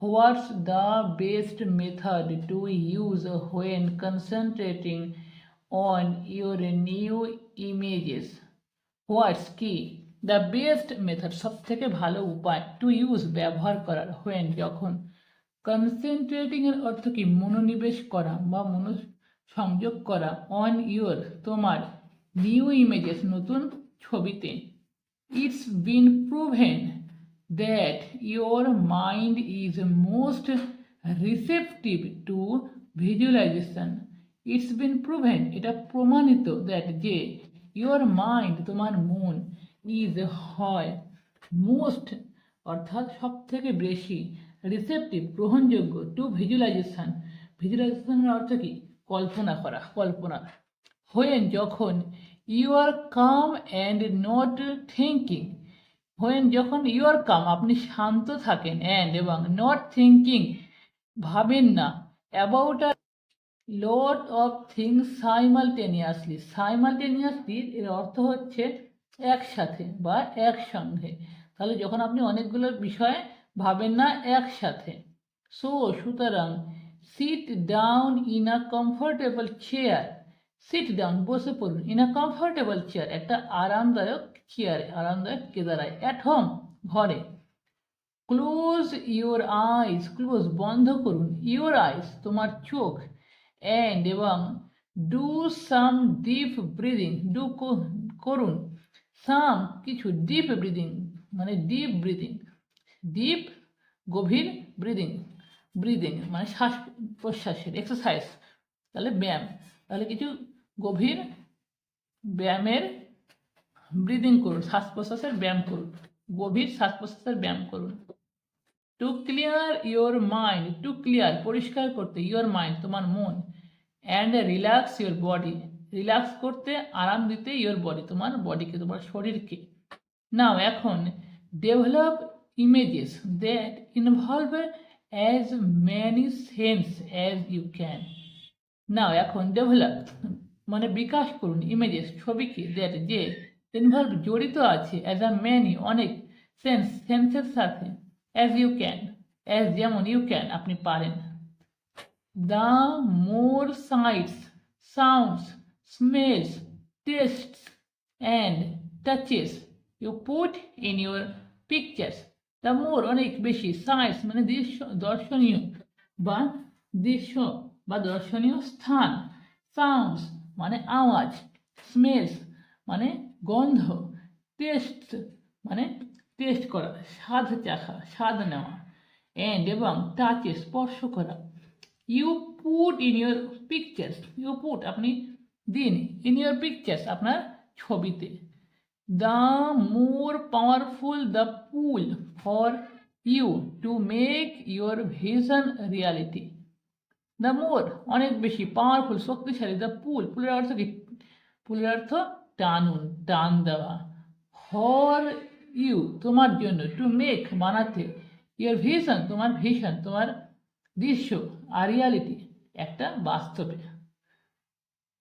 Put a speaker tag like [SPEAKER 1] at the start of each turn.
[SPEAKER 1] What's the best method to use when concentrating on your new images? হোয়াটস কি the best method, সব থেকে ভালো উপায় টু ইউজ ব্যবহার করার, হোয়েন যখন, কনসেন্ট্রেটিং এর অর্থ কি মনোনিবেশ করা বা মনোসংযোগ করা, অন ইউর তোমার, নিউ ইমেজেস নতুন ছবিতে। It's been proven that your mind is most receptive to visualization. It's been proven, এটা প্রমাণিত, দ্যাট যে, ইউর মাইন্ড তোমার মন, ইজ হয়, মোস্ট অর্থাৎ সব থেকে বেশি, রিসেপটিভ গ্রহণযোগ্য, টু ভিজুয়ালাইজেশন। ভিজুয়ালাইজেশনের অর্থ কি কল্পনা করা, কল্পনা। হোয়েন যখন, you are calm and not thinking, when যখন ইউ আর কাম আপনি শান্ত থাকেন, অ্যান্ড এবং নট থিঙ্কিং ভাবেন না, about a lot of things simultaneously. Simultaneously এর অর্থ হচ্ছে একসাথে বা একসঙ্গে। তাহলে যখন আপনি অনেকগুলো বিষয় ভাবেন না একসাথে। সুতরাং sit down in a comfortable chair, sit down বসে পড়ুন, ইন আ কমফোর্টেবল চেয়ার একটা আরামদায়ক চেয়ারে, আরামদায়ক কেদারায়, অ্যাট হোম ঘরে। ক্লোজ ইউর আইস, ক্লোজ বন্ধ করুন, ইউর আইস তোমার চোখ, অ্যান্ড এবং do some deep breathing, do করুন, সাম কিছু, ডিপ ব্রিদিং মানে ডিপ ব্রিদিং, ডিপ গভীর, ব্রিদিং ব্রিদিং মানে শ্বাস প্রশ্বাসের এক্সারসাইজ, তাহলে ব্যায়াম, তাহলে কিছু গভীর ব্যায়ামের ব্রিদিং করুন, শ্বাস প্রশ্বাসের ব্যায়াম করুন, গভীর শ্বাস প্রশ্বাসের ব্যায়াম করুন। To clear your mind, to clear পরিষ্কার করতে, ইউর মাইন্ড তোমার মন, and relax your body, relax করতে আরাম দিতে, ইউর বডি তোমার বডিকে, তোমার শরীরকে। নাও এখন, develop images that involve as many sense as you can. Now এখন, ডেভেলপ মানে বিকাশ করুন, ইমেজেস ছবিকে, দ্যাট যে, ইনভলভ জড়িত আছে, অ্যাজ আ ম্যানি অনেক, সেন্স সেন্সের সাথে, অ্যাজ ইউ ক্যান, অ্যাজ যেমন, ইউ ক্যান আপনি পারেন। The more sights, sounds, smells, tastes, and touches you put in your pictures, the more অনেক বেশি, sights মানে দৃশ্য, দর্শনীয় বা দৃশ্য বা দর্শনীয় স্থান, sounds মানে আওয়াজ, smells মানে গন্ধ, টেস্ট মানে টেস্ট করা, স্বাদ চাখা, স্বাদ নেওয়া, অ্যান্ড এবং টাচে স্পর্শ করা। You put in your pictures, you put আপনি দিন, ইন ইউর পিকচার্স আপনার ছবিতে। The more powerful the pull for you to make your vision reality. The more অনেক বেশি, পাওয়ারফুল শক্তিশালী, দ্য পুল, পুলের অর্থ কি, পুলের অর্থ টানুন, টান দেওয়া, ফর ইউ তোমার জন্য, টু মেক বানাতে, ইউর ভিশন তোমার ভিশন, তোমার দৃশ্য, আর রিয়ালিটি একটা বাস্তবে।